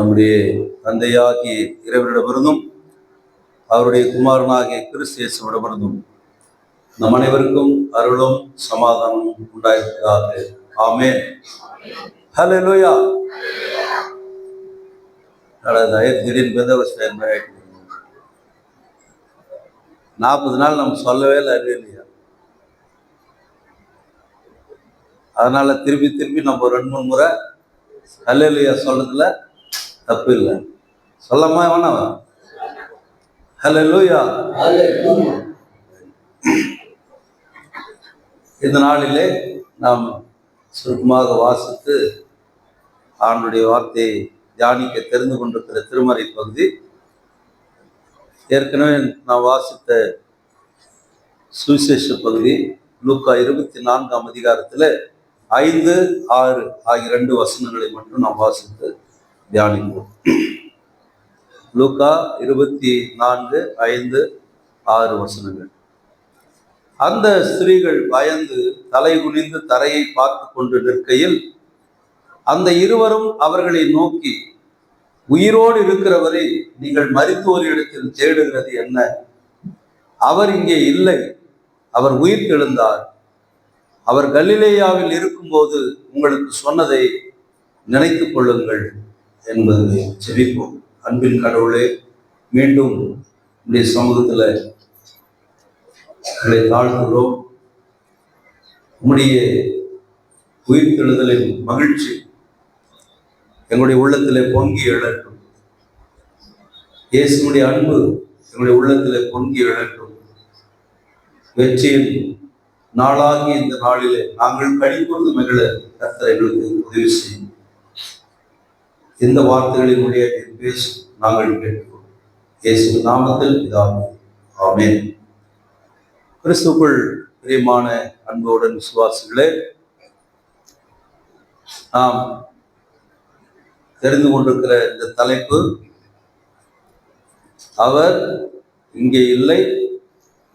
நம்முடைய தந்தையாகிய இறைவனிடமிருந்தும் அவருடைய குமாரனாகிய கிறிஸ்து இயேசுவிடமிருந்தும் நம் அனைவருக்கும் அருளும் சமாதானம் உண்டாயிருப்பதாக. ஆமென். ஹல்லேலூயா. திடீர்னு பெந்தகோஸ்தே 40 நாள் நம்ம சொல்லவே இல்லை, இல்லையா? அதனால திருப்பி நம்ம 2-3 முறை ஹல்லேலூயா சொல்றதுல தப்பு இல்லை. சொல்லமா வேணாம்? ஹல்லேலூயா. இந்த நாளிலே நாம் சுருக்கமாக வாசித்து ஆண்டுடைய வார்த்தையை தியானிக்க தெரிந்து கொண்டிருக்கிற திருமறை பகுதி ஏற்கனவே நான் வாசித்த சுவிசேஷ பகுதி லூக்கா 24ஆம் அதிகாரத்தில் 5, 6 ஆகிய 2 வசனங்களை மட்டும் நாம் வாசித்து தியானிப்போம். லூக்கா 24, 5, 6 வசனங்கள். அந்த ஸ்திரீகள் பயந்து தலை குனிந்து தரையை பார்த்து கொண்டு நிற்கையில் அந்த இருவரும் அவர்களை நோக்கி, உயிரோடு இருக்கிறவரை நீங்கள் மரித்தோரிடத்தில் தேடுகிறது என்ன? அவர் இங்கே இல்லை, அவர் உயிர் தெழுந்தார். அவர் கலிலேயாவில் இருக்கும்போது உங்களுக்கு சொன்னதை நினைத்துக் கொள்ளுங்கள் என்பதை செபிப்போம். அன்பின் கடவுளே, மீண்டும் உடைய சமூகத்தில் உங்களை தாழ்த்துகிறோம். உம்முடைய உயிர் தெழுதலின் மகிழ்ச்சி எங்களுடைய உள்ளத்திலே பொங்கி எழட்டும். இயேசுடைய அன்பு எங்களுடைய உள்ளத்திலே பொங்கி எழட்டும். வெற்றியின் நாளாகி இந்த நாளிலே நாங்கள் கழிப்பொழுது மகிழ கர்த்தர் எங்களுக்கு உதவி செய்யும். இந்த வார்த்தைகளின் உடைய பேசி நாங்கள் கேட்கிறோம். இயேசு நாமத்தில் பிதாவே, ஆமென். கிறிஸ்துவுக்குள் பிரியமான அன்புடன் விசுவாசிகளே, நாம் தெரிந்து கொண்டிருக்கிற இந்த தலைப்பு, அவர் இங்கே இல்லை,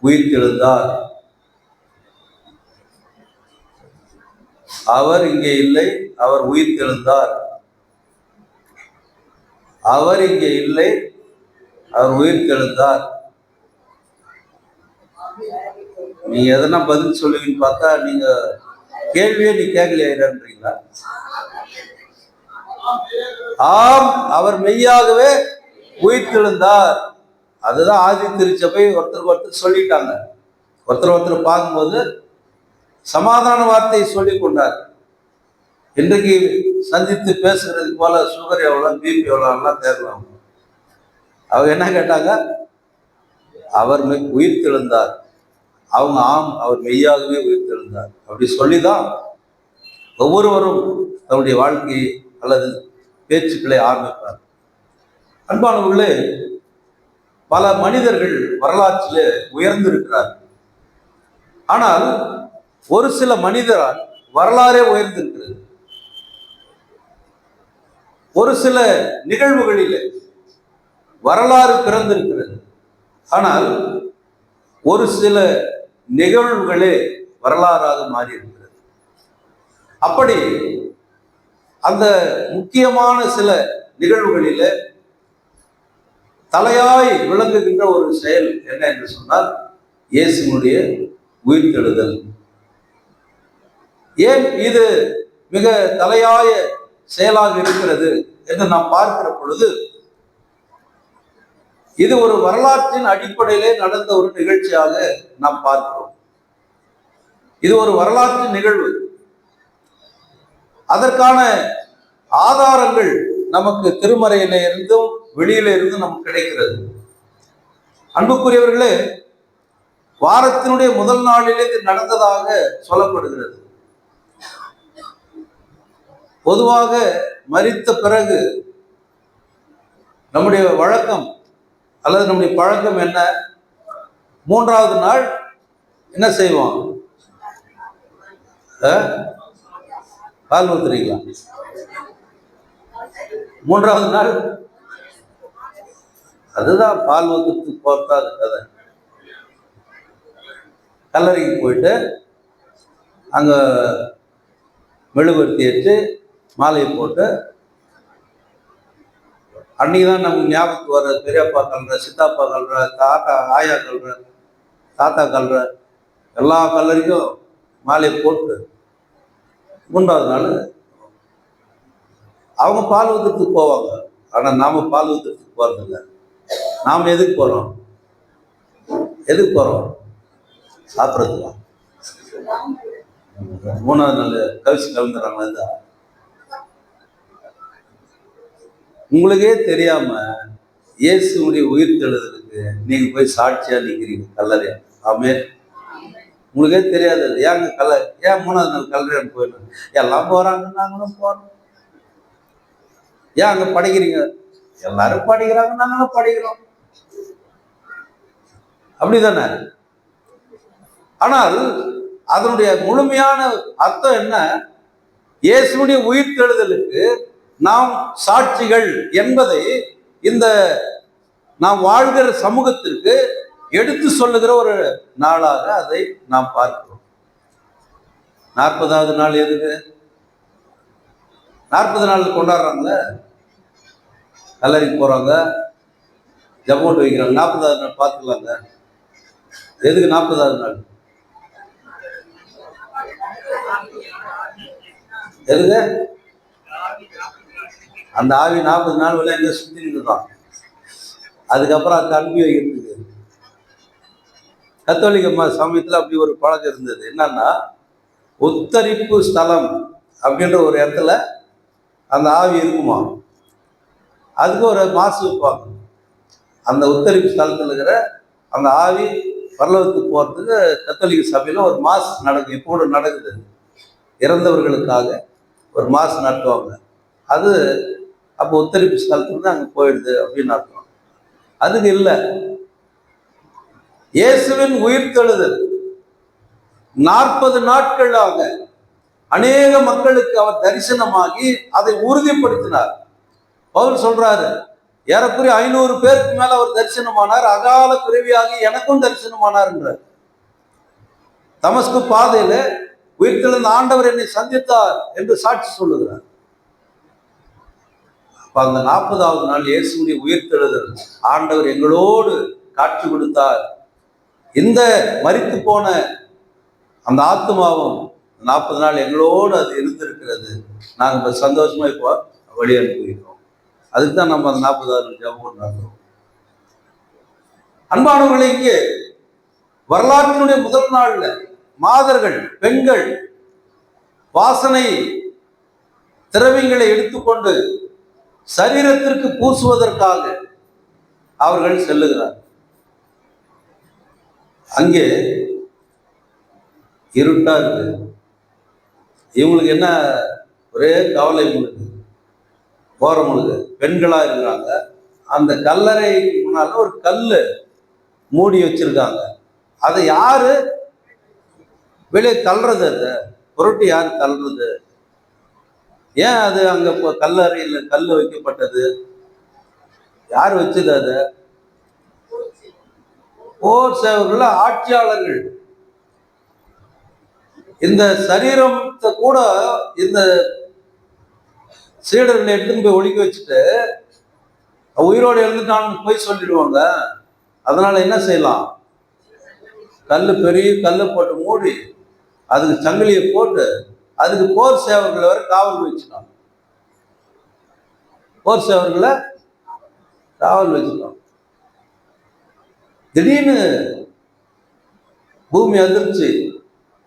உயிர் தெழுந்தார். அவர் இங்கே இல்லை, அவர் உயிர் தெழுந்தார். அவர் இங்கே இல்லை, அவர் உயிர் தெழுந்தார். நீங்க எதனா பதில் சொல்லுவீங்கன்னு பார்த்தா நீங்க கேள்வியே நீ கேட்கலையான்றீங்களா? ஆம், அவர் மெய்யாகவே உயிர் தெழுந்தார். அதுதான் ஆதி திருச்சபை ஒருத்தருக்கு சொல்லிட்டாங்க. ஒருத்தர் பார்க்கும்போது சமாதான வார்த்தையை சொல்லி கொண்டார். இன்றைக்கு சந்தித்து பேசுறது போல சுகர் எவ்வளோ, பிபி எவ்வளோலாம் தேர்வாங்க. அவங்க என்ன கேட்டாங்க? அவர் உயிர் தெழுந்தார். அவங்க ஆம், அவர் மெய்யாகவே உயிர் தெழுந்தார் அப்படி சொல்லிதான் ஒவ்வொருவரும் தன்னுடைய வாழ்க்கையை அல்லது பேச்சுக்களை ஆரம்பிப்பார். அன்பானவர்களே, பல மனிதர்கள் வரலாற்றிலே உயர்ந்திருக்கிறார். ஆனால் ஒரு சில மனிதரால் வரலாறே உயர்ந்திருக்கிறது. ஒரு சில நிகழ்வுகளிலே வரலாறு பிறந்திருக்கிறது. ஆனால் ஒரு சில நிகழ்வுகளே வரலாறாக மாறி இருக்கிறது. அப்படி அந்த முக்கியமான சில நிகழ்வுகளில தலையாய் விளங்குகின்ற ஒரு செயல் என்ன என்று சொன்னால், இயேசுனுடைய உயிர்த்தெழுதல். ஏன் இது மிக தலையாய செயலாக இருக்கிறது என்று நாம் பார்க்கிற பொழுது, இது ஒரு வரலாற்றின் அடிப்படையிலே நடந்த ஒரு நிகழ்ச்சியாக நாம் பார்க்கிறோம். இது ஒரு வரலாற்று நிகழ்வு. அதற்கான ஆதாரங்கள் நமக்கு திருமறையில இருந்தும் வெளியில இருந்தும் நமக்கு கிடைக்கிறது. அன்புக்குரியவர்களே, வாரத்தினுடைய முதல் நாளிலே இது நடந்ததாக சொல்லப்படுகிறது. பொதுவாக மரித்த பிறகு நம்முடைய வழக்கம் அல்லது நம்முடைய பழக்கம் என்ன? 3வது நாள் என்ன செய்வோம்? பால் ஊத்துறீங்களா? 3வது நாள் அதுதான் பால் ஊத்துறதுக்கு போறதா கதை. கல்லறைக்கு போயிட்டு அங்க மெழுகுவர்த்தி ஏற்று மாலையை போட்டு அன்னைக்குதான் நமக்கு ஞாபகத்துக்கு வர்ற பெரியப்பா கல்ற, சித்தாப்பா கல்ற, தாத்தா ஆயா கல்ற, தாத்தா கல்ற, எல்லா கல்லறைக்கும் மாலையை போட்டு 3வது நாள் அவங்க பால் ஊத்துறதுக்கு போவாங்க. ஆனா நாம பால் ஊத்துறதுக்கு போறது இல்லை. நாம எதுக்கு போறோம்? எதுக்கு போறோம்? சாப்பிட்றதுக்கு. 3வது நாள் கவிச்சு கலந்துறாங்க. உங்களுக்கே தெரியாம இயேசுடைய உயிர்த்தெழுதலுக்கு நீங்க போய் சாட்சியா நிற்கிறீங்க கல்லறையா. ஆமே. உங்களுக்கே தெரியாது. ஏங்க ஏன் 3வது நாள் கல்லறையான்னு போயிடணும்? எல்லாம் போறாங்க, நாங்களும் போறோம். ஏன் அங்க படிக்கிறீங்க? எல்லாரும் படிக்கிறாங்க, நாங்களும் படிக்கிறோம். அப்படிதானே? ஆனால் அதனுடைய முழுமையான அர்த்தம் என்ன? இயேசுடைய உயிர்த்தெழுதலுக்கு நாம் சாட்சிகள் என்பதை இந்த நாம் வாழ்கிற சமூகத்திற்கு எடுத்து சொல்லுகிற ஒரு நாளாக அதை நாம் பார்க்கிறோம். 40வது நாள் எதுக்கு? 40 நாள் கொண்டாடுறாங்களே, கல்லறைக்கு போறாங்க, ஜபோட்டு வைக்கிறாங்க. 40வது நாள் பார்த்துக்கலாங்க. எதுக்கு 40வது நாள்? எதுங்க? அந்த ஆவி 40 நாள் வரை எங்க சுத்திட்டு தான். அதுக்கப்புறம் அதை அனுப்பி வைக்கிறதுக்கு கத்தோலிக்க சமயத்தில் அப்படி ஒரு பழக்கம் இருந்தது. என்னன்னா, உத்தரிப்பு ஸ்தலம் அப்படின்ற ஒரு இடத்துல அந்த ஆவி இருக்குமா, அதுக்கு ஒரு மாசு வைப்பாங்க. அந்த உத்தரிப்பு ஸ்தலத்தில் இருக்கிற அந்த ஆவி பரலோகத்துக்கு போகிறதுக்கு கத்தோலிக்க சபையில் ஒரு மாஸ் நடக்கும். இப்போ கூட நடக்குது. இறந்தவர்களுக்காக ஒரு மாஸ் நடத்துவாங்க. அது அப்போ உத்தரிப்பு ஸ்தலத்துக்கு அங்கே போயிடுது அப்படின்னு அர்த்தம். அதுக்கு இல்லை. இயேசுவின் உயிர்த்தெழுதல் 40 நாட்களாக அநேக மக்களுக்கு அவர் தரிசனமாகி அதை உறுதிப்படுத்தினார். பவுல் சொல்றாரு, ஏறக்குறைய 500 பேருக்கு மேல அவர் தரிசனமானார். அகால பிறவியாகி எனக்கும் தரிசனமானார் என்றார். தமஸ்கு பாதையில உயிர்த்தெழுந்த ஆண்டவர் என்னை சந்தித்தார் என்று சாட்சி சொல்லுகிறார். அப்ப அந்த 40வது நாள் இயேசுடைய உயிர்த்தெழுதல், ஆண்டவர் எங்களோடு காட்சி கொடுத்தார். இந்த மரித்து போன அந்த ஆத்மாவும் 40 நாள் எங்களோடு அது இருந்திருக்கிறது. நாங்கள் சந்தோஷமா இப்போ வழி அனுப்புகிறோம். அதுக்கு தான் நம்ம அந்த 40வது நாள் ஜெபம் நடத்துறோம். அன்பானவர்களே, இங்கே வரலாற்றினுடைய முதல் நாள்ல மாதர்கள், பெண்கள் வாசனை திரவியங்களை எடுத்துக்கொண்டு சரீரத்திற்கு பூசுவதற்காக அவர்கள் செல்லுகிறார். அங்கே இருட்டா இருக்கு. இவங்களுக்கு என்ன ஒரே கவலை, இவங்களுக்கு போறவங்களுக்கு பெண்களா இருக்கிறாங்க. அந்த கல்லறை முன்னால ஒரு கல்லு மூடி வச்சிருக்காங்க. அதை யாரு வெளியே தள்ளுறது? அதை புரட்டி யாரு தள்ளுறது? ஏன் அது அங்க கல்லறையில் கல்லு வைக்கப்பட்டது? யார் வச்சது? அதை போர் சேவர்கள், ஆட்சியாளர்கள். இந்த சரீரத்தை கூட இந்த சீடர்களை எடுத்துன்னு போய் ஒழிக்க வச்சுட்டு உயிரோடு எழுந்துட்டான்னு போய் சொல்லிடுவாங்க. அதனால என்ன செய்யலாம்? பெரிய கல்லை போட்டு மூடி அதுக்கு சங்கிலியை போட்டு அதுக்கு போர் சேவர்களை வரை காவல் வச்சுட்டாங்க. போர் சேவர்களை காவல் வச்சுட்டோம். திடீர்னு பூமி அதிர்ச்சி,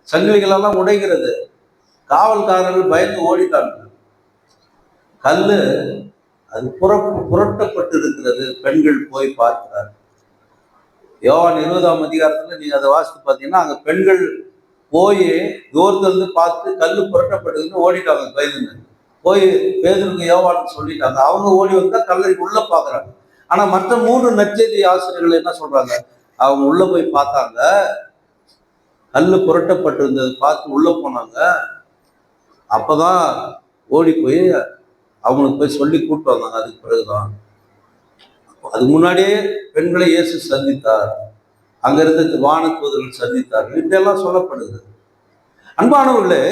சங்கிலிகள் எல்லாம் உடைகிறது. காவல்காரர்கள் பயந்து ஓடிட்டாங்க. கல்லு அது புரட்டப்பட்டு இருக்கிறது. பெண்கள் போய் பார்க்கிறார். யோவான் 20ஆம் அதிகாரத்துல நீங்க அதை வாசித்து பார்த்தீங்கன்னா, அங்க பெண்கள் போய் தூரத்துல இருந்து பார்த்து கல்லு புரட்டப்பட்டதுன்னு ஓடிட்டாங்க. பயந்து போய் பேதுருக்கு யோவான்னு சொல்லிட்டாங்க. அவங்க ஓடி வந்தா கல்லறைக்கு உள்ள பாக்குறாங்க. ஆனா மற்ற 3 நற்செய்தி ஆசிரியர்கள் என்ன சொல்றாங்க? அவங்க உள்ள போய் பார்த்தாங்க, கல்லு புரட்டப்பட்டு இருந்தது பார்த்து உள்ள போனாங்க. அப்பதான் ஓடி போய் அவங்களுக்கு போய் சொல்லி கூப்பிட்டு வந்தாங்க. அதுக்கு பிறகுதான், அதுக்கு முன்னாடியே பெண்களை இயேசு சந்தித்தார். அங்கிருந்து வானதூதர்கள் சந்தித்தார்கள். இப்படியெல்லாம் சொல்லப்படுது. அன்பானவர்களே,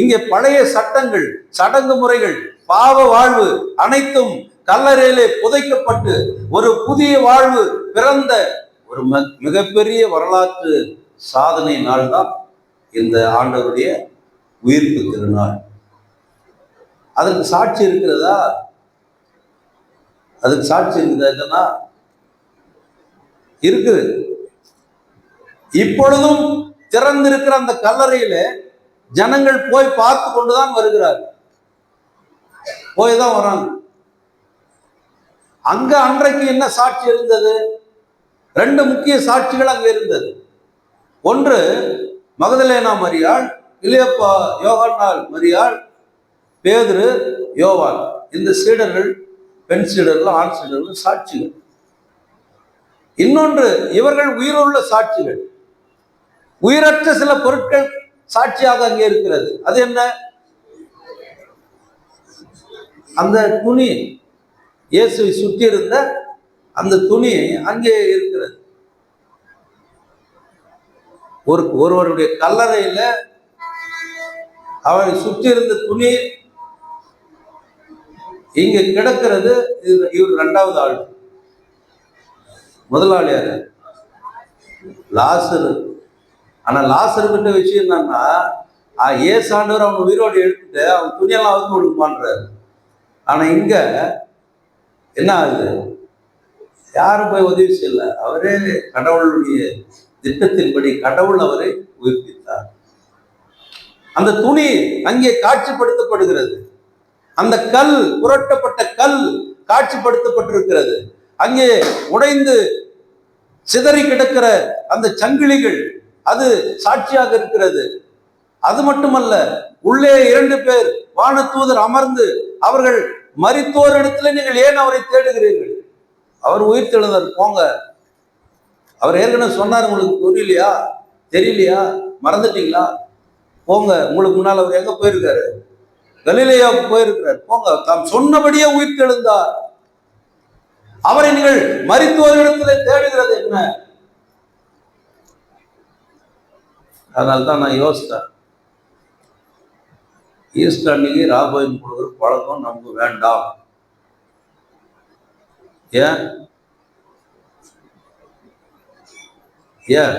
இங்கே பழைய சட்டங்கள், சடங்கு முறைகள், பாவ வாழ்வு அனைத்தும் கல்லறையிலே புதைக்கப்பட்டு ஒரு புதிய வாழ்வு பிறந்த ஒரு மிகப்பெரிய வரலாற்று சாதனை நாள் தான் இந்த ஆண்டவருடைய உயிர்ப்பு திருநாள். அதற்கு சாட்சி இருக்கிறதா? அதுக்கு சாட்சி இருக்குதா? இல்லைன்னா இருக்குது. இப்பொழுதும் திறந்திருக்கிற அந்த கல்லறையில ஜனங்கள் போய் பார்த்து கொண்டுதான் வருகிறார்கள். போய் தான் வராங்க. அங்க அன்றைக்கு என்ன சாட்சி இருந்தது? ரெண்டு முக்கிய சாட்சிகள் அங்க இருந்தது. ஒன்று மகதலேனா மரியாள், இளையப்பா யோவான் மரியாள், பேதுரு, யோவான். இந்த சீடர்கள், பெண் சீடர்கள், ஆண் சீடர்கள் சாட்சிகள். இன்னொன்று இவர்கள் உயிருள்ள சாட்சிகள். உயிரற்ற சில பொருட்கள் சாட்சியாக அங்கே இருக்கிறது. அது என்ன? அந்த துணி, இயேசுவை சுற்றி இருந்த அந்த துணி அங்கே இருக்கிறது. ஒருவருடைய கல்லறையில அவரை சுற்றி இருந்த துணி இங்க கிடக்கிறது. இவர் இரண்டாவது ஆள். முதலாளி யாரு? லாசரு. ஆனா லாசரு கிட்ட விஷயம் என்னன்னா, ஏசு ஆண்டவர் அவன் உயிரோடு எடுத்துட்டு அவன் துணியெல்லாம் அவுத்து கொடுப்பான்றாரு. ஆனா இங்க என்ன ஆகுது? யாரும் போய் உதவி செய்யல. அவரே கடவுளுடைய திட்டத்தின்படி கடவுள் அவரை உயிர்ப்பித்தார். அந்த துணி அங்கே காட்சிப்படுத்தப்படுகிறது. அந்த கல், புரட்டப்பட்ட கல் காட்சிப்படுத்தப்பட்டிருக்கிறது. அங்கே உடைந்து சிதறி கிடக்கிற அந்த சங்கிலிகள் அது சாட்சியாக இருக்கிறது. அது மட்டுமல்ல, உள்ளே 2 பேர் வானதூதர் அமர்ந்து அவர்கள் மரித்தோர் இடத்துல நீங்கள் ஏன் அவரை தேடுகிறீர்கள்? அவர் உயிர் தெழுந்தார், போங்க. அவர் ஏற்கனவே சொன்னார், உங்களுக்கு புரியலையா, தெரியலையா, மறந்துட்டீங்களா? போங்க. உங்களுக்கு முன்னால் அவர் எங்க போயிருக்காரு? கலிலேயாவுக்கு போயிருக்கிறார், போங்க. தாம் சொன்னபடியே உயிர் தெழுந்தார். அவரை நீங்கள் மரித்தோரிடத்திலே தேடுகிறது என்ன? அதனால்தான் நான் யோசித்தேன், ஈஸ்டர் அன்னைக்கு ராபாயின் கொடுக்குற பழக்கம் நமக்கு வேண்டாம். ஏன் ஏன்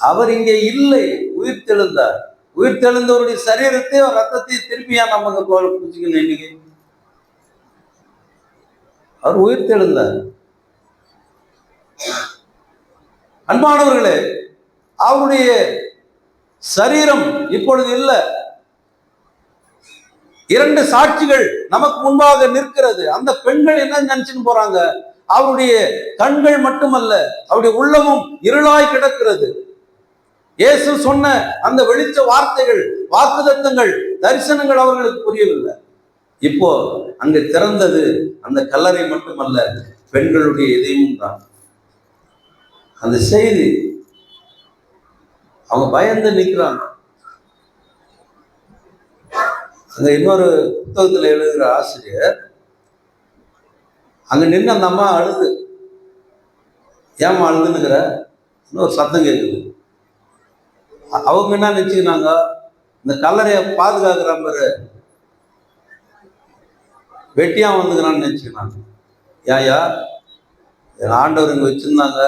அவர் இங்கே இல்லை, உயிர் தெழுந்தார். உயிர் தெழுந்தவருடைய சரீரத்தை, ரத்தத்தை திருப்பியா நமக்கு புரிஞ்சுக்கணும். இன்னைக்கு அவர் உயிர் தெழுந்தார். அன்பானவர்களே, அவருடைய சரீரம் இப்பொழுது இல்லை. 2 சாட்சிகள் நமக்கு முன்பாக நிற்கிறது. அந்த பெண்கள் என்ன நினைச்சுன்னு போறாங்க? அவருடைய கண்கள் மட்டுமல்ல, அவருடைய உள்ளமும் இருளாய் கிடக்கிறது. இயேசு சொன்ன அந்த வெளிச்ச வார்த்தைகள், வாக்குத்தத்தங்கள், தரிசனங்கள் அவர்களுக்கு புரியவில்லை. இப்போ அங்க திறந்தது அந்த கல்லறை மட்டுமல்ல, பெண்களுடைய இதயமும் தான். அந்த செய்தி அவங்க பயந்து நிற்கிறாங்க. அங்க இன்னொரு புத்தகத்துல எழுதுகிற ஆசிரியர் அங்க நின்று அந்த அம்மா அழுது, ஏமா அழுதுன்னுங்கிற இன்னொரு சத்தம் கேட்குது. அவங்க என்ன நினைச்சுக்கினாங்க? இந்த கல்லறையை பாதுகாக்கிற மாதிரி வெட்டியா வந்துக்கிறான்னு நினைச்சுக்கினாங்க. ஏயா, என் ஆண்டவர் இங்க வச்சிருந்தாங்க,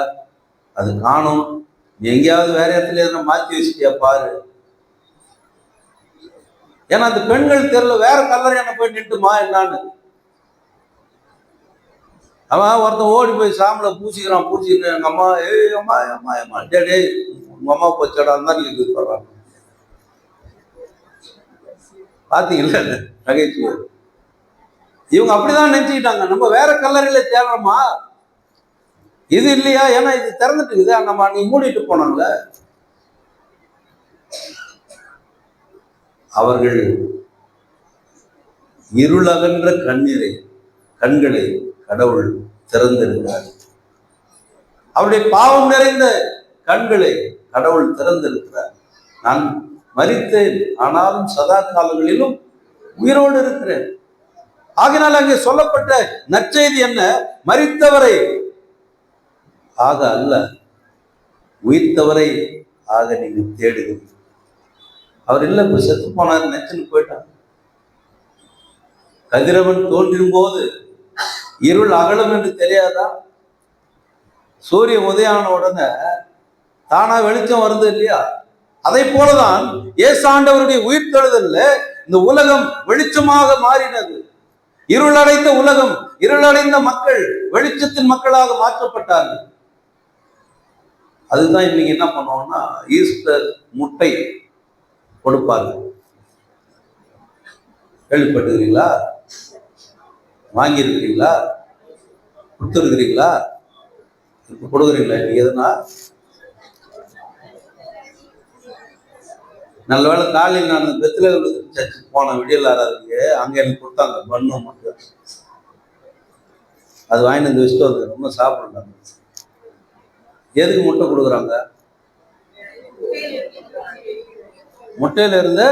அது காணும், எங்கேயாவது வேற இடத்துல எதுனா மாற்றி வச்சுட்டியா பாரு. ஏன்னா அந்த பெண்கள் தெரியல, வேற கல்லறை என்ன போய் நின்றுமா என்னான்னு. அவன் ஒருத்தன் ஓடி போய் சாம்பலை பூச்சிக்கிட்டு எங்க அம்மா, அம்மா அம்மா அம்மா டே உங்க அம்மா போச்சாடா தான் நீங்க சொல்றாங்க. பாத்தீங்கல்ல நகைச்சுவை. இவங்க அப்படிதான் நினைச்சுக்கிட்டாங்க, நம்ம வேற கல்லறையில தேடுறோமா, இது இல்லையா? ஏன்னா இது திறந்துட்டு இருக்குதா, நம்ம நீ மூடிட்டு போனாங்கள. அவர்கள் இருளகன்ற கண்களை கடவுள் திறந்திருக்கிறார். அவருடைய பாவம் நிறைந்த கண்களை கடவுள் திறந்திருக்கிறார். நான் மரித்தேன், ஆனாலும் சதா காலங்களிலும் உயிரோடு இருக்கிறேன். ஆகினால் அங்கே சொல்லப்பட்ட நற்செய்தி என்ன? மரித்தவரை ஆக அல்ல, உயிர்த்தவரை ஆக நீங்க தேடுகிறீங்க. அவர் இல்லை, இப்ப செத்து போனார் நினைச்சுன்னு போயிட்டார். கதிரவன் தோன்றும் போது இருள் அகலும் என்று தெரியாதா? சூரிய உதயான உடனே தானா வெளிச்சம் வருது இல்லையா? அதை போலதான் இயேசுண்டவருடைய உயிர்த்தெழுதல்ல இந்த உலகம் வெளிச்சமாக மாறினது. இருளடைந்த உலகம், இருளடைந்த மக்கள் வெளிச்சத்தின் மக்களாக மாற்றப்பட்டார்கள். அதுதான் இன்னைக்கு என்ன பண்ணுவோம்னா, ஈஸ்டர் முட்டை கொடுப்பார்கள். கேள்விப்பட்டுக்கிறீங்களா? வாங்கியிருக்கிறீங்களா? கொடுத்துருக்கிறீங்களா? இப்ப கொடுக்குறீங்களா? இன்னைக்கு எதுனா நல்ல வேலை காலையில் நான் பெத்லகேம் சர்ச்சுக்கு போன விடியல் ஆறாதுக்கு அங்க எனக்கு கொடுத்தாங்க பண்ணு மட்டும். அது வாங்கிட்டு வந்து வச்சுட்டு வந்து ரொம்ப சாப்பிடுறாங்க. எதுக்கு முட்டை கொடுக்குறாங்க? முட்டையில இருந்து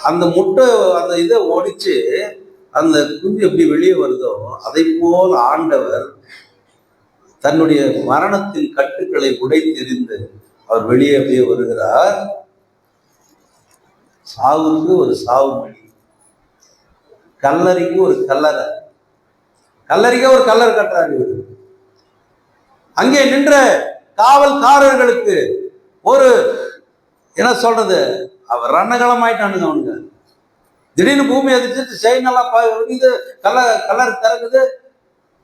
அந்த முட்டை அந்த இதை ஒடிச்சு அந்த குஞ்சு எப்படி வெளியே வருதோ அதை போல் ஆண்டவர் தன்னுடைய மரணத்தின் கட்டுக்களை உடைத்தெறிந்து அவர் வெளியே அப்படியே வருகிறார். சாவுக்கு ஒரு சாவு மணி, கல்லறைக்கு ஒரு கல்லறை, கல்லறைக்கு ஒரு கல்லறை கட்டுறாரு. அங்கே நின்ற காவல்காரர்களுக்கு ஒரு என்ன சொல்றது, அவர் ரணகலம் ஆயிட்டானுங்க அவனுங்க. திடீர்னு பூமி அதிர்ச்சிட்டு செயினெல்லாம் கல்லறை திறக்குது,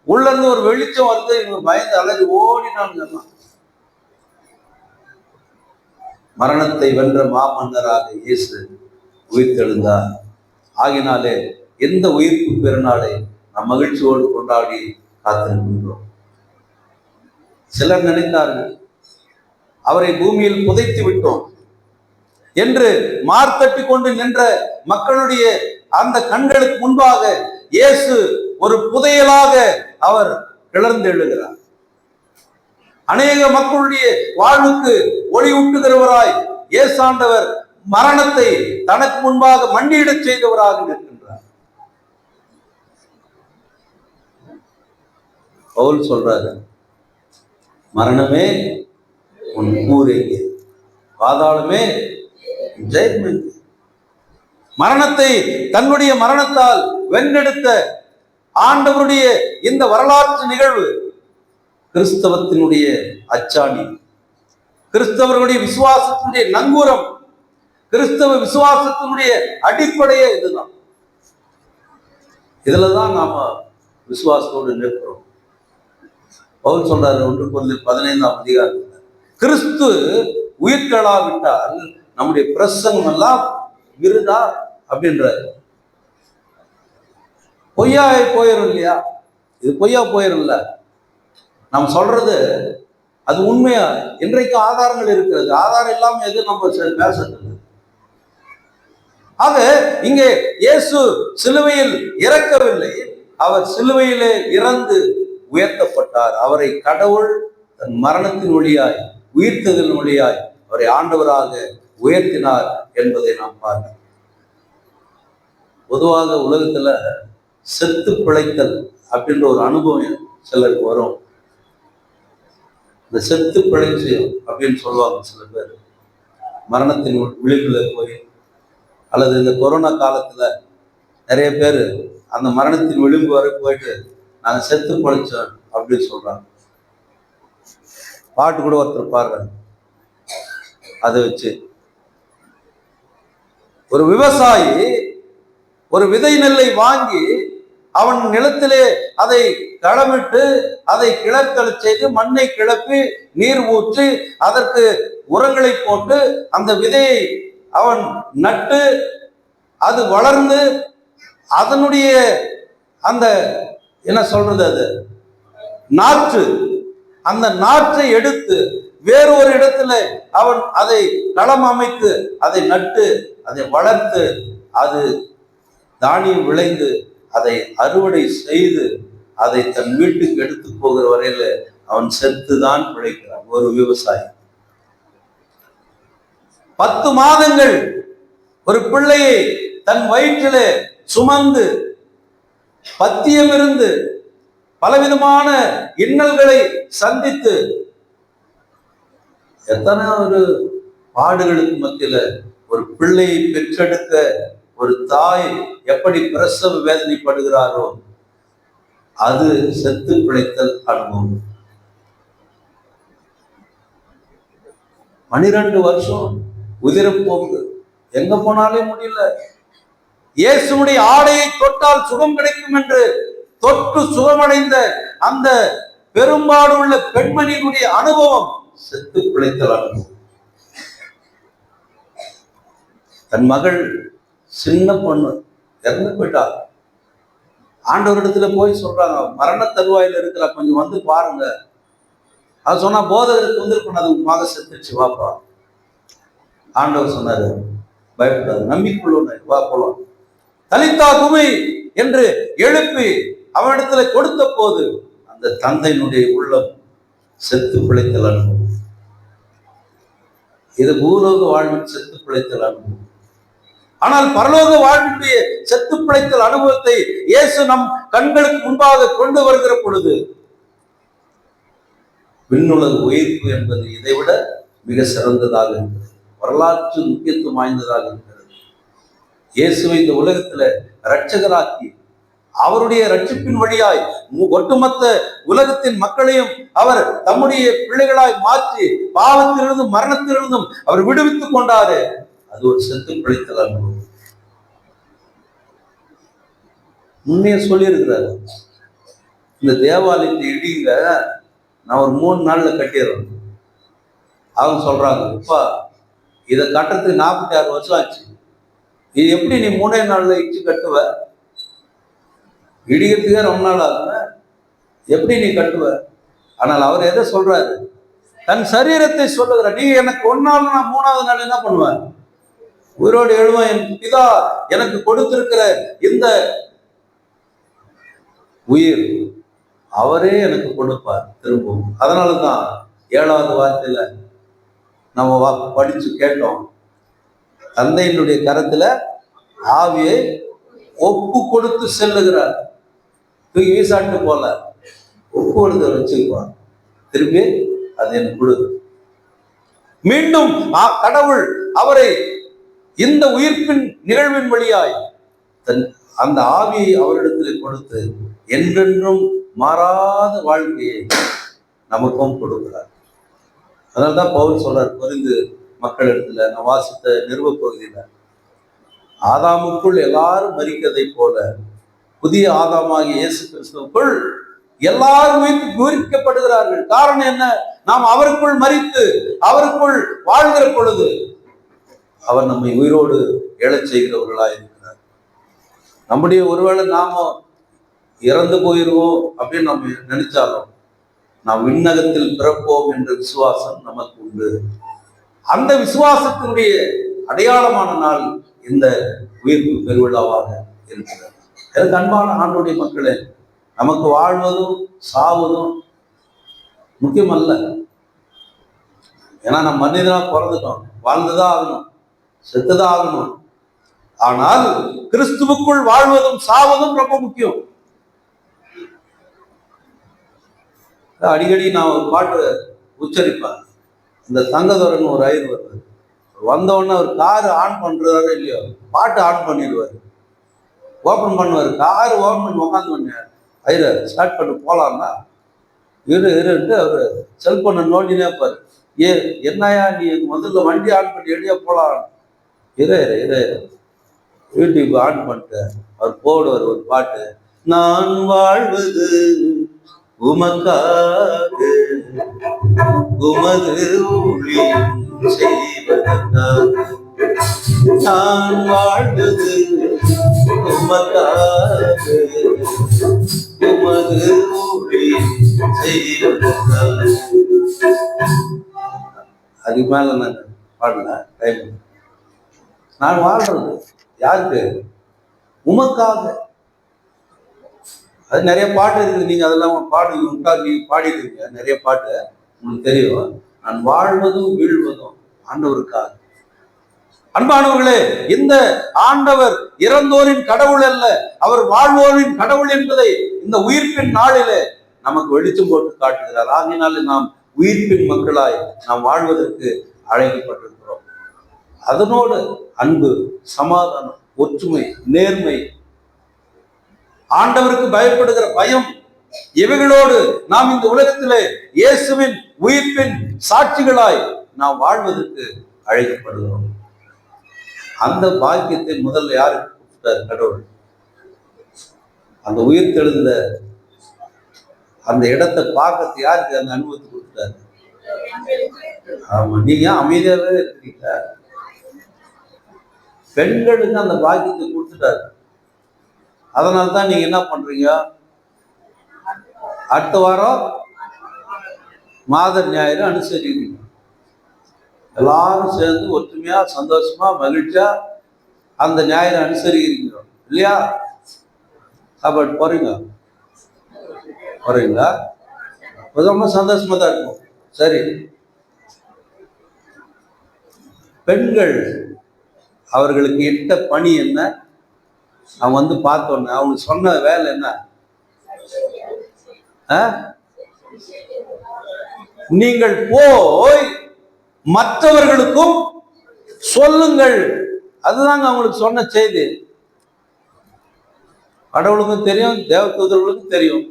உள்ள இருந்து ஒரு வெளிச்சம் வருது. இவங்க பயந்து அலறி ஓடினானுங்க. மரணத்தை வென்ற மாமன்னராக இயேசு உயிர்த்தெழுந்தார். ஆகினாலே எந்த உயிர்ப்பு பெருநாளை நாம் மகிழ்ச்சியோடு கொண்டாடி காத்திருக்கின்றோம். சிலர் நினைத்தார்கள் அவரை பூமியில் புதைத்து விட்டோம் என்று மார்த்தட்டி கொண்டு நின்ற மக்களுடைய அந்த கண்களுக்கு முன்பாக இயேசு ஒரு புதையலாக அவர் கிளர்ந்து எழுகிறார். அநேக மக்களுடைய வாழ்வுக்கு ஒளி ஊட்டுகிறவராய் இயேசாண்டவர் மரணத்தை தனக்கு முன்பாக மண்டியிடச் செய்தவராக நிற்கின்றார். பவுல் சொல்றாரு, மரணமே உன் கூரையே, பாதாளமே ஜெயம். மரணத்தை தன்னுடைய மரணத்தால் வென்றெடுத்த ஆண்டவருடைய இந்த வரலாற்று நிகழ்வு கிறிஸ்தவத்தினுடைய அச்சாணி, கிறிஸ்தவர்களுடைய விசுவாசத்தினுடைய நங்கூரம், கிறிஸ்தவ விசுவாசத்தினுடைய அடிப்படையே இதுதான். இதுலதான் நாம விசுவாசத்தோடு நிற்கிறோம். பவுல் சொல்றாரு 1 கொரிந்தியர் 15ஆம் அதிகாரத்தில், கிறிஸ்து உயிர்த்தெழாவிட்டால் நம்முடைய பிரசங்கம் எல்லாம் விருதா அப்படின்றாரு. பொய்யா போயிடும் இல்லையா? இது பொய்யா போயிடும்ல. நம்ம சொல்றது அது உண்மையா? இன்றைக்கு ஆதாரங்கள் இருக்கிறது. ஆதாரம் இல்லாம எது நம்ம பேசுறது? ஆக இங்கே இயேசு சிலுவையில் இறக்கவில்லை, அவர் சிலுவையிலே இறந்து உயர்த்தப்பட்டார். அவரை கடவுள் தன் மரணத்தின் வழியாய் உயிர்த்ததன் வழியாய் அவரை ஆண்டவராக உயர்த்தினார் என்பதை நாம் பார்க்கிறோம். பொதுவாக உலகத்துல செத்து பிழைத்தல் அப்படின்ற ஒரு அனுபவம் சிலருக்கு வரும். இந்த செத்து பிழைச்சு அப்படின்னு சொல்லுவாங்க சில பேர். மரணத்தின் விளிம்புல போய், அல்லது இந்த கொரோனா காலத்துல நிறைய பேர் அந்த மரணத்தின் விளிம்பு வரை போயிட்டு நாங்க செத்து பிழைச்சோம் அப்படின்னு சொல்றாங்க. பாட்டு கூட ஒருத்தர் பாடுறாங்க. அதை வச்சு ஒரு விவசாயி ஒரு விதை நெல்லை வாங்கி அவன் நிலத்திலே அதை களமிட்டு அதை கிளர்த்தல் செய்து மண்ணை கிளப்பி நீர் ஊற்றி அதற்கு உரங்களை போட்டு அந்த விதையை அவன் நட்டு அது வளர்ந்து அதனுடைய அந்த என்ன சொல்றது, அது நாற்று, அந்த நாற்றை எடுத்து வேறொரு இடத்துல அவன் அதை களம் அமைத்து அதை நட்டு அதை வளர்த்து அது தானியம் விளைந்து அதை அறுவடை செய்து அதை தன் வீட்டுக்கு எடுத்து போகிற வரையில அவன் செத்துதான் பிழைக்கிறான். ஒரு விவசாயி 10 மாதங்கள் ஒரு பிள்ளையை தன் வயிற்றிலே சுமந்து பத்தியம் இருந்து பலவிதமான இன்னல்களை சந்தித்து எத்தனை ஒரு பாடுகளுக்கு மத்தியில ஒரு பிள்ளையை பெற்றெடுக்க ஒரு தாய் எப்படி பிரசவ வேதனைப்படுகிறாரோ அது செத்து பிழைத்தல் அனுபவம். 12 வருஷம் உதிரப்போகுது, எங்க போனாலே முடியல. இயேசுடைய ஆடையை தொட்டால் சுகம் கிடைக்கும் என்று தொட்டு சுகமடைந்த அந்த பெரும்பாடு உள்ள பெண்மணியினுடைய அனுபவம் செத்து பிழைத்தல் அனுபவம். தன் மகள் சின்ன பொண்ணு இறந்து போயிட்டா. ஆண்டவரிடத்துல போய் சொல்றாங்க, மரண தருவாயில இருக்கிறா, கொஞ்சம் வந்து பாருங்க. அது சொன்னா போதகருக்கு வந்திருக்கணும், அது மக செத்துச்சு, வாப்பா. ஆண்டவர் சொன்னாரு, பயப்படாது, நம்பிக்கொள்ள, வா போலாம். தலித்தா குமி என்று எழுப்பி அவனிடத்துல கொடுத்த போது அந்த தந்தையினுடைய உள்ளம் செத்து பிழைத்தல் அனுபவம். இது பூலோக வாழ்வில் செத்து பிழைத்தல் அனுபவம். ஆனால் பரலோக வாழ்வினுடைய செத்து பிழைத்தல் அனுபவத்தை இயேசு நம் கண்களுக்கு முன்பாக கொண்டு வருகிற பொழுது விண்ணுலக உயிர்ப்பு என்பது இதைவிட மிக சிறந்ததாக இருக்கிறது, வரலாற்று முக்கியத்துவம் வாய்ந்ததாக இருக்கிறது. இயேசுவை இந்த உலகத்துல இரட்சகராக்கி அவருடைய ரட்சிப்பின் வழியாய் ஒட்டுமொத்த உலகத்தின் மக்களையும் அவர் தம்முடைய பிள்ளைகளாய் மாற்றி பாவத்திலிருந்தும் மரணத்திலிருந்தும் அவர் விடுவித்துக் கொண்டாரு. அது ஒரு செத்து பிழைத்தல் அனுபவம். உண்மையை சொல்லியிருக்கிறாரு, இந்த தேவாலயத்தை இடிங்க, நான் ஒரு 3 நாள்ல கட்டிடுறேன். அவங்க சொல்றாங்க, இப்பா இதை கட்டுறதுக்கு 46 வருஷம் ஆச்சு, இது எப்படி நீ 3 நாள்ல இடிச்சு கட்டுவ? இடிக்கிறதுக்கே ரொம்ப நாள் ஆகுங்க, எப்படி நீ கட்டுவ? ஆனால் அவர் எதை சொல்றாரு? தன் சரீரத்தை சொல்லுகிறார். நீ எனக்கு 1 நாள், நான் 3ஆவது நாள் என்ன பண்ணுவேன்? உயிரோடு எழுவேன். என் பிதா எனக்கு கொடுத்திருக்கிற இந்த உயிர் அவரே எனக்கு கொடுப்பார் திரும்பவும். அதனாலதான் 7வது வார்த்தையில நம்ம படிச்சு கேட்டோம், தந்தையினுடைய கரத்துல ஆவியை ஒப்பு கொடுத்து செல்லுகிறார். தூக்கி வீசாட்டு போல ஒப்பு கொடுத்து வச்சுக்குவான், திரும்பி அது எனக்கு கொடு. மீண்டும் கடவுள் அவரை இந்த உயிர்ப்பின் நிகழ்வின் வழியாய் அந்த ஆவியை அவரிடத்தில் கொடுத்து என்றென்றும் மாறாத வாழ்க்கையை நமக்கும் கொடுக்கிறார். அதனால்தான் பவுல் சொல்றார் கொரிந்து மக்களிடத்துல, நான் வாசித்த நிறுவ பகுதியில, ஆதாமுக்குள் எல்லாரும் மரிக்கதை போல புதிய ஆதாமாகிய இயேசு கிறிஸ்துவுக்குள் எல்லாரும் உயிர்ப்பிக்கப்படுகிறார்கள். காரணம் என்ன? நாம் அவருக்குள் மரித்து அவருக்குள் வாழ்கிற பொழுது அவர் நம்மை உயிரோடு எழச் செய்கிறவர்களாக இருக்கிறார். நம்முடைய ஒருவேளை நாம இறந்து போயிருவோம் அப்படின்னு நம்ம நினைச்சாலும் நாம் விண்ணகத்தில் பிறப்போம் என்ற விசுவாசம் நமக்கு உண்டு. அந்த விசுவாசத்தினுடைய அடையாளமான நாள் இந்த உயிர்ப்பு பெருவிழாவாக இருக்கிறது. எனக்கு அன்பான ஆண்டவருடைய மக்களே, நமக்கு வாழ்வதும் சாவதும் முக்கியமல்ல. ஏன்னா நம்ம மனிதனா பிறந்துட்டோம், வாழ்ந்துதான் ஆகணும், செத்துதான் ஆகணும். ஆனால் கிறிஸ்துவுக்குள் வாழ்வதும் சாவதும் ரொம்ப முக்கியம். அடிக்கடி நான் ஒரு பாட்டு உச்சரிப்பேன். இந்த தங்கதோரன் ஒரு ஐயர் வருவார், வந்தோடனே ஒரு காரு ஆன் பண்றாரு இல்லையோ, பாட்டு ஆன் பண்ணிடுவார், ஓப்பன் பண்ணுவார். கார் ஓப்பன் பண்ணி உட்காந்து பண்ணார், ஐயர் ஸ்டார்ட் பண்ணி போகலான்னா இருட்டு அவர் செல்போனை நோண்டினே இருப்பார். என்னையா நீ முதல்ல வண்டி ஆன் பண்ணி எடியா போகலாம், இரு யூடியூப் ஆன் பண்ணிட்டு அவர் போடுவார் ஒரு பாட்டு, நான் வாழ்வது உமக்காக உமது ஊழியம் செய்வதற்காக, நான் வாழ்வது உமக்காக உமது ஊழியம் செய்வதற்காக. அதுக்கு மேல நான் பாடல டைம். நான் வாழ்றது யாருக்கு? உமக்காக. அது நிறைய பாட்டு இருக்குது, நீங்க அதெல்லாம் நீங்க பாடிடுவீங்க, நிறைய பாட்டு உங்களுக்கு தெரியும். நான் வாழ்வதும் வீழ்வதும் ஆண்டவருக்காக. அன்பானவர்களே, இந்த ஆண்டவர் இறந்தோரின் கடவுள் அல்ல, அவர் வாழ்வோரின் கடவுள் என்பதை இந்த உயிர்ப்பின் நாளிலே நமக்கு வெளிச்சம் போட்டு காட்டுகிறார். ஆகினாலே நாம் உயிர்ப்பின் மக்களாய் நாம் வாழ்வதற்கு அழைக்கப்பட்டிருக்கிறோம். அதனோடு அன்பு, சமாதானம், ஒற்றுமை, நேர்மை, ஆண்டவருக்கு பயப்படுகிற பயம், இவைகளோடு நாம் இந்த உலகத்திலே இயேசுவின் உயிர்ப்பின் சாட்சிகளாய் நாம் வாழ்வதற்கு அழைக்கப்படுகிறோம். அந்த பாக்கியத்தை முதல்ல யாருக்கு கொடுத்தார்? கடவுள். அந்த உயிர் தெழுந்த அந்த இடத்தை பார்க்கறது யாருக்கு அந்த அனுபவத்தை கொடுத்தாரு? ஆமா, நீங்க அமைதியாவே இருக்கீங்க. பெண்களுக்கு அந்த பாக்கியத்தை கொடுத்துட்டாரு. அதனால்தான் நீங்க என்ன பண்றீங்க? அடுத்த வாரம் மாத ஞாயிறு அனுசரிக்கிறீங்க. எல்லாரும் சேர்ந்து ஒற்றுமையா, சந்தோஷமா, மகிழ்ச்சியா அந்த ஞாயிறு அனுசரிக்கிறீங்க இல்லையா? சாப்பாடு போறீங்களா? ரொம்ப சந்தோஷமா தான் இருக்கும். சரி, பெண்கள் அவர்களுக்கு இட்ட பணி என்ன? அவங்க வந்து பார்த்தோன்னே அவங்க சொன்ன வேலை என்ன? நீங்கள் போய் மற்றவர்களுக்கும் சொல்லுங்கள். அதுதாங்க அவங்களுக்கு சொன்ன செய்தி. கடவுளுக்கும் தெரியும், தேவதூதர்களுக்கும் தெரியும்.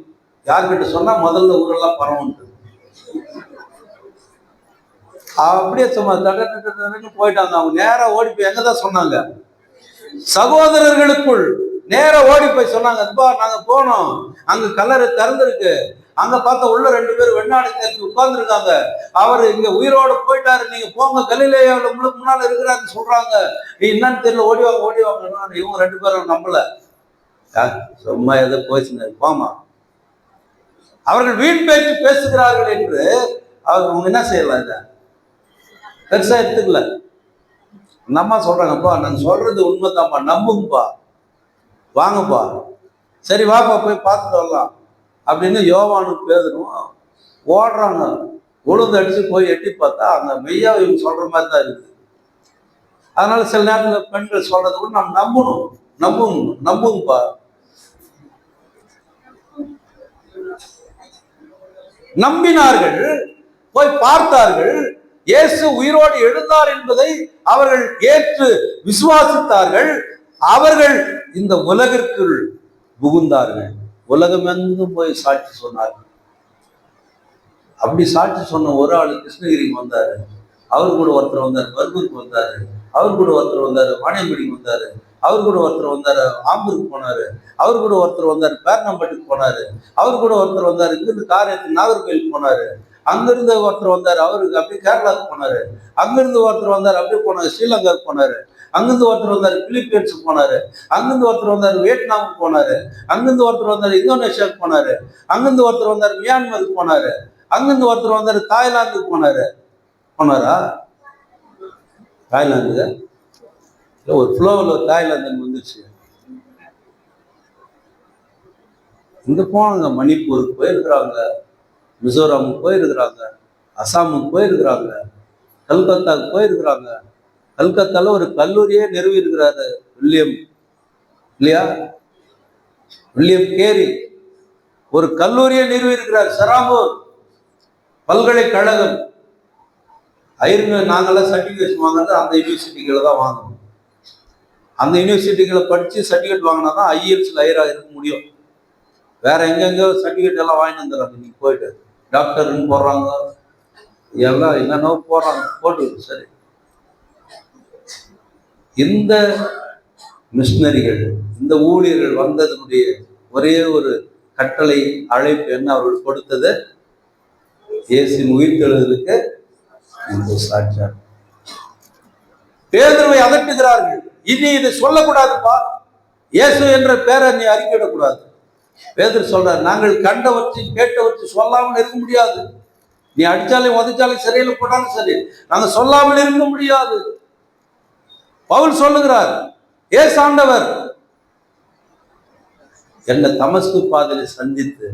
யார்கிட்ட சொன்னா முதல்ல ஊரெல்லாம் பரவும். அப்படியே சும்மா போயிட்டாங்க. அவங்க நேரா ஓடி போய் எங்கதான் சொன்னாங்க? சகோதரர்களுக்குள் நேரா ஓடி போய் சொன்னாங்க, நாங்க போனோம், அங்க கல்லறை திறந்திருக்கு, அங்க பார்த்தா உள்ள 2 பேர் வெண்ணாடை தேர்ந்து உட்கார்ந்து இருக்காங்க, அவர் இங்க உயிரோட போயிட்டாரு, நீங்க போங்க, கலிலேயாவில் உங்களுக்கு முன்னால இருக்கிறாருன்னு சொல்றாங்க. என்னன்னு தெரியல, ஓடிவாங்க. இவங்க 2 பேரும் நம்பல. சும்மா எதோ போச்சுங்க, போமா. அவர்கள் வீண் பேச்சு பேசுகிறார்கள் என்று அவங்க என்ன செய்யலாம்? இதை பெருசா எடுத்துக்கல. அந்த அம்மா சொல்றாங்கப்பா, நாங்க சொல்றது உண்மைதான்ப்பா, நம்புங்கப்பா, வாங்கப்பா, சரி வாப்பா போய் பார்த்துட்டு வரலாம் அப்படின்னு யோவானும் பேதுரும் ஓடுறாங்க. உளுந்து அடிச்சு போய் எட்டி பார்த்தா அங்க மெய்யா இவங்க சொல்ற மாதிரி தான் இருக்குது. அதனால சில நேரத்தில் பெண்கள் சொல்றது கூட நம்ம நம்புங்கப்பா. நம்பினார்கள், போய் பார்த்தார்கள், இயேசு உயிரோடு எழுந்தார் என்பதை அவர்கள் ஏற்று விசுவாசித்தார்கள். அவர்கள் இந்த உலகிற்குள் புகுந்தார்கள். உலகமெங்கும் போய் சாட்சி சொன்னார்கள். அப்படி சாட்சி சொன்ன ஒரு ஆள் கிருஷ்ணகிரிக்கு வந்தாரு. அவர் கூட ஒருத்தர் வந்தார், பர்கூருக்கு வந்தாரு. அவர் கூட ஒருத்தர் வந்தாரு, வாணியம்படிக்கு வந்தாரு. அவர் கூட ஒருத்தர் வந்தாரு, ஆம்பூருக்கு போனாரு. அவர் கூட ஒருத்தர் வந்தாரு, பேரணம்பட்டுக்கு போனாரு. அவர் கூட ஒருத்தர் வந்தாரு, இங்கிருந்து காரியத்துக்கு நாகர்கோவில் போனாரு. அங்கிருந்து ஒருத்தர் வந்தாரு, அவருக்கு அப்படியே கேரளாவுக்கு போனாரு. அங்கிருந்து ஒருத்தர் வந்தாரு, அப்படியே போனாரு, ஸ்ரீலங்காவுக்கு போனாரு. அங்கிருந்து ஒருத்தர் வந்தாரு, பிலிப்பீன்ஸுக்கு போனாரு. அங்கிருந்து ஒருத்தர் வந்தாரு, வியட்நாமுக்கு போனாரு. அங்கிருந்து ஒருத்தர் வந்தாரு, இந்தோனேஷியாவுக்கு போனாரு. அங்கிருந்து ஒருத்தர் வந்தாரு, மியான்மருக்கு போனாரு. அங்கிருந்து ஒருத்தர் வந்தாரு, தாய்லாந்துக்கு போனாரா? தாய்லாந்து ஒரு ஃப்ளோவில் தாய்லாந்து வந்துருச்சு. இங்க போனாங்க, மணிப்பூருக்கு போயிருக்கிறாங்க, மிசோராமுக்கு போயிருக்கிறாங்க, அசாமுக்கு போயிருக்கிறாங்க, கல்கத்தாவுக்கு போயிருக்கிறாங்க. கல்கத்தால ஒரு கல்லூரியே நிறுவி இருக்கிறாரு வில்லியம் கேரி ஒரு கல்லூரியை நிறுவி இருக்கிறார். சராம்பூர் பல்கலைக்கழகம். நாங்கெல்லாம் சர்டிபிகேஷன் வாங்குறது அந்த யூனிவர்சிட்டிகளை தான் வாங்கணும். அந்த யூனிவர்சிட்டிகளை படிச்சு சர்டிபிகேட் வாங்கினா தான் ஐஎல்ஸ்ல ஐயராக இருக்க முடியும். வேற எங்கெங்கயோ சர்டிபிகேட் எல்லாம் வாங்கிட்டு வந்துடுறாங்க. நீங்க போயிட்டு டாக்டர்னு போடுறாங்க, எல்லாம் என்னென்னோ போட்டு சரி. இந்த மிஷினரிகள், இந்த ஊழியர்கள் வந்ததனுடைய ஒரே ஒரு கட்டளை, அழைப்பு என்ன? அவர்கள் கொடுத்தது இயேசுவின் உயிர்த்தெழுதலுக்கு சாட்சியாக. பேதுருவை அதட்டுகிறார்கள், இனி இதை சொல்லக்கூடாதுப்பா, இயேசு என்ற பேரை நீ அறிக்கையிடக்கூடாது. பேதுரு சொல்றாரு, நாங்கள் கண்டவற்றையும் கேட்டவற்றையும் சொல்லாமல் இருக்க முடியாது. நீ அடிச்சாலும் உதைச்சாலும் சிறையில் போட்டாலும் சரி, நாங்க சொல்லாமல் இருக்க முடியாது. பவுல் சொல்லுகிறார், இயேசு ஆண்டவர் என்னை தமஸ்கு பாதையில சந்தித்து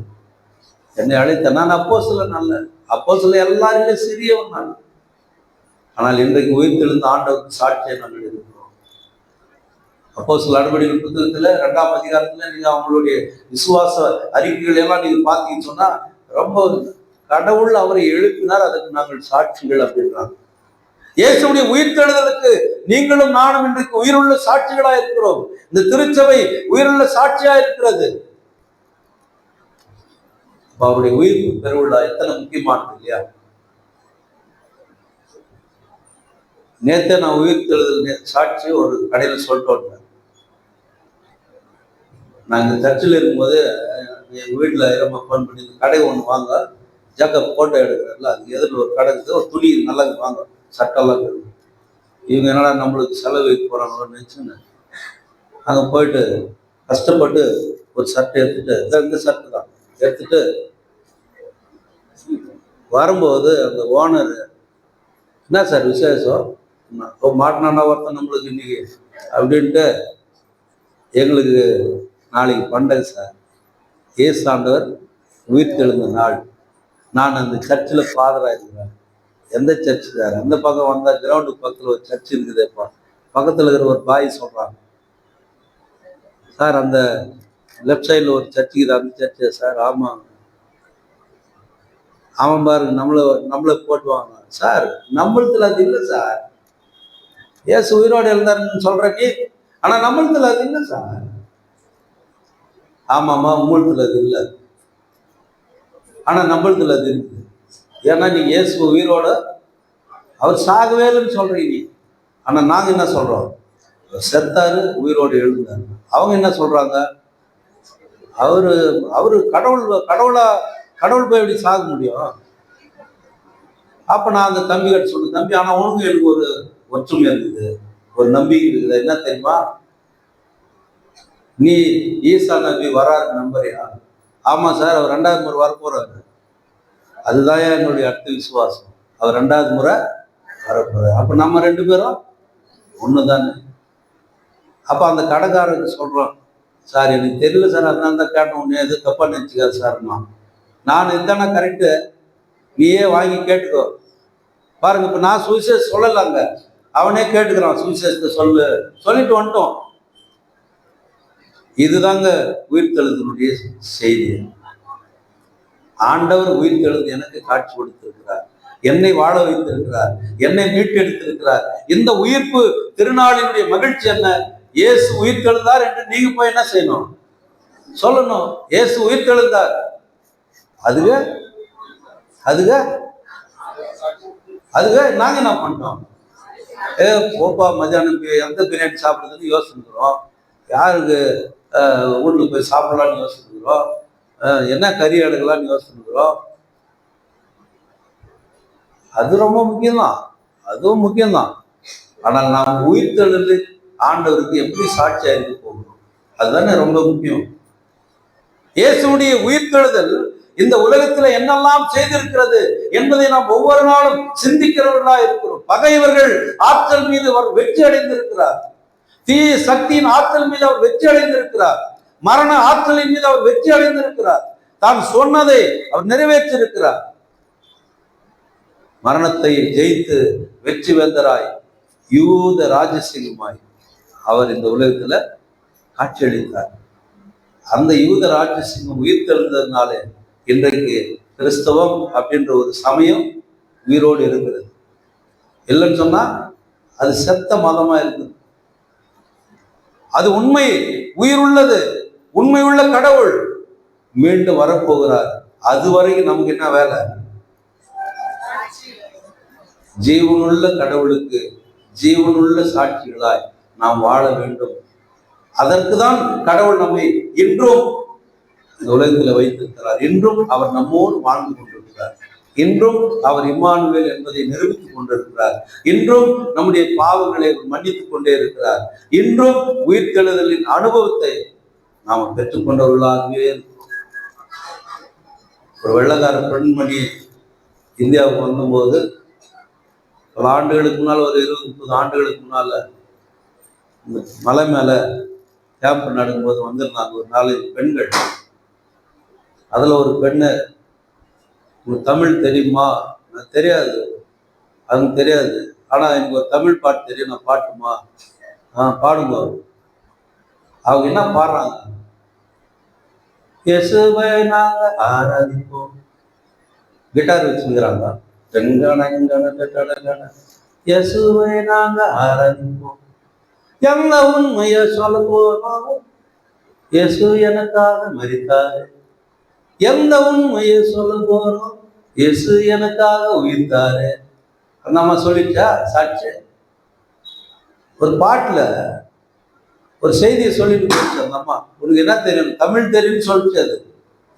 என்னை அழைத்த, நான் அப்போஸ்தலன் அல்ல, அப்போஸ்தலன் எல்லாரிலும் சிறியவன் நான். ஆனால் இன்றைக்கு உயிர்த்தெழுந்த ஆண்டவருக்கு சாட்சியை நாங்கள் இருக்கிறோம். அப்போஸ்தலர் நடவடிக்கைகள் புத்தகத்துல 2ஆம் அதிகாரத்துல நீங்க அவங்களுடைய விசுவாச அறிக்கைகள் எல்லாம் நீங்க பார்த்தீங்கன்னு சொன்னா, ரொம்ப கடவுள் அவரை எழுப்பினார், அதுக்கு நாங்கள் சாட்சிகள் அப்படின்றாங்க. இயேசுடைய உயிர்த்தெழுதலுக்கு நீங்களும் நானும் இன்றைக்கு உயிருள்ள சாட்சிகளா இருக்கிறோம். இந்த திருச்சபை உயிருள்ள சாட்சியா இருக்கிறது. அவருடைய உயிர்ப்பு பெருவிழா எத்தனை முக்கியமானது இல்லையா? நேற்று நான் உயிர்த்தெழுதல் சாட்சி ஒரு கடையில் சொல்லிட்டு வந்தேன். நாங்கள் சர்ச்சில் இருக்கும்போது எங்கள் வீட்டில் ரொம்ப ஃபோன் பண்ணி கடை ஒன்று வாங்க, ஜாக்கப் ஃபோட்டோ எடுக்கிறதுல அங்கே எதிரில் ஒரு கடை இருக்குது, ஒரு துணி நல்லா வாங்க, சட்டெல்லாம் இருக்குது. இவங்க என்னடா நம்மளுக்கு செலவு வைக்க போகிறாங்களோன்னு நினச்சின்னு அங்கே போயிட்டு கஷ்டப்பட்டு ஒரு சட்டை எடுத்துட்டு, இந்த சட்டை தான் எடுத்துட்டு வரும்போது அந்த ஓனர், என்ன சார் விசேஷம், மாட்டினாண்டா ஒருத்தன் நம்மளுக்கு இன்னைக்கு அப்படின்ட்டு, எங்களுக்கு நாளைக்கு பண்டகை சார், இயேசு ஆண்டவர் உயிர்த்தெழுந்த நாள், நான் அந்த சர்ச்சில் ஃபாதராக இருக்கிறேன். எந்த சர்ச்சு சார்? அந்த பக்கம் வந்தால் கிரவுண்டு பக்கத்தில் ஒரு சர்ச் இருக்குதுப்பா, பக்கத்தில் இருக்கிற ஒரு பாய் சொல்கிறாங்க, சார் அந்த லெஃப்ட் சைடில் ஒரு சர்ச்சு இருக்குது, அந்த சர்ச்சு சார். ஆமாம். அவன் பாருங்க நம்மளை போட்டுவாங்க சார், நம்மளத்துல அது இல்லை சார். ஏசு உயிரோடு இருந்தாருன்னு சொல்ற நீ, ஆனா நம்மளத்துல அது இல்லை சார். ஆமாம்மா, உங்களத்துல அது இல்லை, ஆனா நம்மளத்துல அது இருக்கு. ஏன்னா நீங்க இயேசு உயிரோட, அவர் சாகவே இல்லைன்னு சொல்றீங்க, ஆனா நாங்க என்ன சொல்றோம், செத்தாரு உயிரோடு எழுந்தாரு. அவங்க என்ன சொல்றாங்க, அவரு கடவுள் போய் எப்படி சாக முடியும்? அப்ப நான் அந்த தம்பி கிட்ட சொன்னேன், தம்பி ஆனா உனக்கு எனக்கு ஒரு ஒற்றுமை இருக்குது, ஒரு நம்பிக்கை இருக்குது. என்ன தெரியுமா, நீ ஈசா நபி வராரு நம்புறியா? ஆமா சார், அவர் 2வது முறை வரப்போறாரு. அதுதான் என்னுடைய அடுத்த விசுவாசம், அவர் 2வது முறை வரப்போறாரு. அப்ப நம்ம 2 பேரும் ஒண்ணுதானே. அப்ப அந்த கடைக்காரருக்கு சொல்றோம், சார் எனக்கு தெரியல சார், அதனால தான் கேட்டேன், ஒண்ணு எது தப்பா நினைச்சுக்காது சார். நான் இதுதானே கரெக்டு, நீயே வாங்கி கேட்டுக்கோ. பாருங்க, இப்ப நான் சுவிசேஷம் சொல்லலாங்க, அவனே கேட்டுக்கிறான், சுவிசேஷத்தை சொல்லிட்டு வந்துட்டோம். இதுதாங்க உயிர்த்தெழுதலுடைய செய்தி. ஆண்டவர் உயிர்த்தெழுந்து எனக்கு காட்சி கொடுத்திருக்கிறார், என்னை வாழ வைத்திருக்கிறார், என்னை மீட்டெடுத்திருக்கிறார். இந்த உயிர்ப்பு திருநாளினுடைய மகிழ்ச்சி என்ன? இயேசு உயிர்த்தெழுந்தார் என்று நீங்க போய் என்ன செய்யணும், சொல்லணும். இயேசு உயிர்த்தெழுந்தார். அதுவே நாங்க என்ன பண்ணோம், போப்பா மத்தியானம் எந்த பிரியாணி சாப்பிடுறதுன்னு யோசிச்சுக்கிறோம், யாருக்கு வீட்டுல போய் சாப்பிடலான்னு யோசிச்சுக்கிறோம், என்ன கறி எடுக்கலாம்னு யோசிச்சுக்கிறோம். அது ரொம்ப முக்கியம்தான், அதுவும் முக்கியம்தான். ஆனால் நாம் உயிர்த்தெழுந்து ஆண்டவருக்கு எப்படி சாட்சியா இருக்க போகிறோம், அதுதானே ரொம்ப முக்கியம். இயேசுடைய உயிர்த்தெழுதல் இந்த உலகத்துல என்னெல்லாம் செய்திருக்கிறது என்பதை நாம் ஒவ்வொரு நாளும் சிந்திக்கிறவர்களா இருக்கிறோம். பகைவர்கள் ஆற்றல் மீது அவர் வெற்றி அடைந்திருக்கிறார், தீய சக்தியின் ஆற்றல் மீது அவர் வெற்றி அடைந்திருக்கிறார், மரண ஆற்றலின் மீது அவர் வெற்றி அடைந்திருக்கிறார், தான் சொன்னதை அவர் நிறைவேற்றிருக்கிறார். மரணத்தை ஜெயித்து வெற்றி வேந்தராய் யூத ராஜசிங்கமாய் அவர் இந்த உலகத்துல காட்சியளித்தார். அந்த யூத ராஜசிங்கம் உயிர்த்தெழுந்ததுனாலே இன்றைக்கு கிறிஸ்தவம் அப்படின்ற ஒரு சமயம் உயிரோடு இருக்கிறது. இல்லைன்னு சொன்னா அது செத்த மதமா இருக்குது. அது உண்மை, உயிர் உள்ளது, உண்மை உள்ள கடவுள் மீண்டும் வரப்போகிறார். அதுவரைக்கும் நமக்கு என்ன வேலை? ஜீவனுள்ள கடவுளுக்கு ஜீவனுள்ள சாட்சிகளாய் நாம் வாழ வேண்டும். அதற்குதான் கடவுள் நம்மை இன்றும் இந்த உலகத்தில் வைத்திருக்கிறார். இன்றும் அவர் நம்மோடு வாழ்ந்து கொண்டிருக்கிறார். இன்றும் அவர் இம்மானுவேல் என்பதை நிரூபித்துக் கொண்டிருக்கிறார். இன்றும் நம்முடைய பாவங்களை மன்னித்துக் கொண்டே இருக்கிறார். இன்றும் உயிர்த்தெழுதலின் அனுபவத்தை நாம் பெற்றுக்கொண்டவர்களாகவே இருக்கிறோம். ஒரு வெள்ளக்கார பெண்மணி இந்தியாவுக்கு வந்தபோது, பல ஆண்டுகளுக்கு முன்னால், ஒரு 20-30 ஆண்டுகளுக்கு முன்னால மலை மேல கேம்ப் நடக்கும்போது வந்திருந்தாங்க ஒரு 4 பெண்கள். அதுல ஒரு பெண்ணு, உங்களுக்கு தமிழ் தெரியுமா? நான் தெரியாது, அதுக்கு தெரியாது, ஆனா எனக்கு ஒரு தமிழ் பாட்டு தெரியும், நான் பாட்டுமா? பாடுங்க. அவங்க என்ன பாடுறாங்க? இயேசுவை நாங்க ஆராதிப்போம். கிட்டார் வச்சுக்கிறாங்க. இயேசுவை நாங்க ஆராதிப்போம். எந்த உண்மையை சொல்ல போனாலும் இயேசு எனக்காக மரித்தாரு. எந்த உண்மையை சொல்ல போறோம், இயேசு எனக்காக உயிர்த்தாரு. அந்த அம்மா சொல்லிச்சா சாட்சி? ஒரு பாட்டுல ஒரு செய்தியை சொல்லிட்டு போச்சு அந்த அம்மா. உனக்கு என்ன தெரியும்? தமிழ் தெரியும்னு சொல்லிச்சு. அது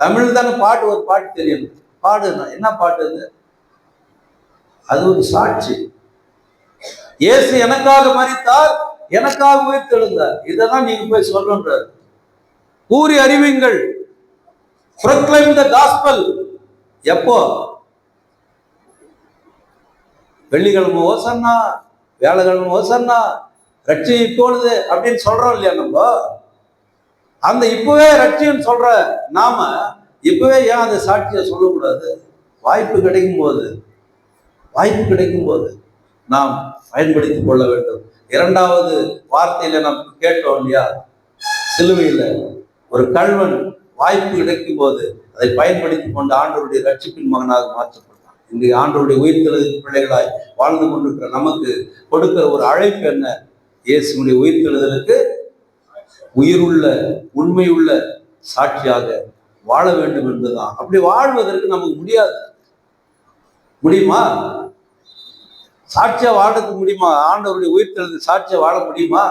தமிழ் தானே பாட்டு, ஒரு பாட்டு தெரியும். பாடுனா என்ன பாட்டு அது? அது ஒரு சாட்சி. இயேசு எனக்காக மரித்தார், எனக்காக உயிர்த்தெழுந்தார். இதெல்லாம் நீங்க போய் சொல்லணுன்றார். கூறி அறிவிங்கள், proclaim the gospel. எப்போ? வெள்ளிக்கிழமை ஓசன்னா, வியாழக்கிழமை ஓசன்னா, ரட்சி இப்பொழுது அப்படின்னு சொல்றோம் இல்லையா நம்ம? அந்த இப்பவே ரட்சின்னு சொல்ற நாம இப்பவே ஏன் அந்த சாட்சியை சொல்லக்கூடாது? வாய்ப்பு கிடைக்கும் போது நாம் பயன்படுத்திக் கொள்ள வேண்டும். இரண்டாவது வார்த்தையில நாம் கேட்டோம் இல்லையா, சிலுவையில ஒரு கள்வன் வாய்ப்பு கிடைக்கும் போது அதை பயன்படுத்தி கொண்டு ஆண்டவருடைய ரட்சிப்பின் மகனாக மாற்றப்பட்டான். இன்றைக்கு ஆண்டவருடைய உயிர்த்தெழுதலின் பிள்ளைகளாய் வாழ்ந்து கொண்டிருக்கிற நமக்கு கொடுக்கிற ஒரு அழைப்பு என்ன? இயேசுடைய உயிர்த்தெழுதலுக்கு உயிருள்ள உண்மையுள்ள சாட்சியாக வாழ வேண்டும் என்பதுதான். அப்படி வாழ்வதற்கு நமக்கு முடியுமா? சாட்சியா வாழறதுக்கு முடியுமா? ஆண்டவருடைய உயிர்த்தெழுதல் சாட்சியா வாழ முடியுமா?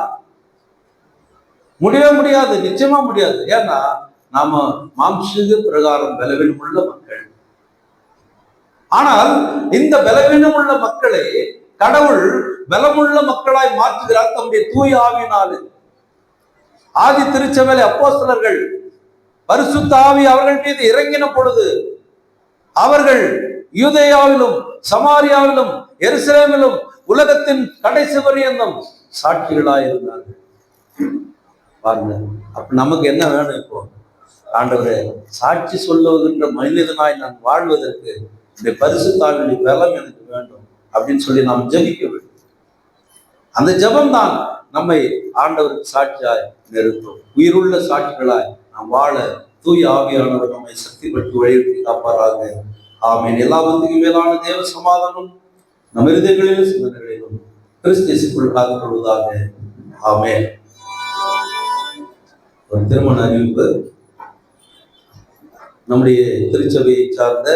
முடியவே முடியாது, நிச்சயமா முடியாது. ஏன்னா நாம மாம்சீக பிரகாரம் பலவீனம் உள்ள மக்கள். ஆனால் இந்த பலவீனம் உள்ள மக்களை கடவுள் பலமுள்ள மக்களாய் மாற்றுகிறார் தம்முடைய தூய ஆவியினாலே. ஆதி திருச்சபையிலே அப்போஸ்தலர்கள் பரிசுத்த ஆவி அவர்கள் மீது இறங்கின பொழுது அவர்கள் யூதேயாவிலும் சமாரியாவிலும் எருசலேமிலும் உலகத்தின் கடைசி பரியந்தம் சாட்சிகளாய் இருந்தார்கள். பாருங்க, அப்ப நமக்கு என்ன வேணும்? இப்போ ஆண்டவரே, சாட்சி சொல்லுகின்ற மனிதனாய் நான் வாழ்வதற்கு இந்த பரிசுத்தாவினுடைய பலம் எனக்கு வேண்டும் அப்படின்னு சொல்லி நாம் ஜெபிக்க வேண்டும். அந்த ஜெபம் தான் நம்மை ஆண்டவருக்கு சாட்சியாய் நிறுத்தும். உயிருள்ள சாட்சிகளாய் நாம் வாழ தூய ஆவியானவர் நம்மை சக்தி பெற்று வழிநடத்தி காப்பாராக. ஆமீன். எல்லாவற்றுக்கும் மேலான தேவ சமாதானம் நம் இருதயங்களிலும் சிந்தனைகளிலும் கிறிஸ்து இயேசுக்குள் காத்துக்கொள்வதாக. ஆமீன். ஒரு திருமண அறிவிப்பு. நம்முடைய திருச்சபையை சார்ந்த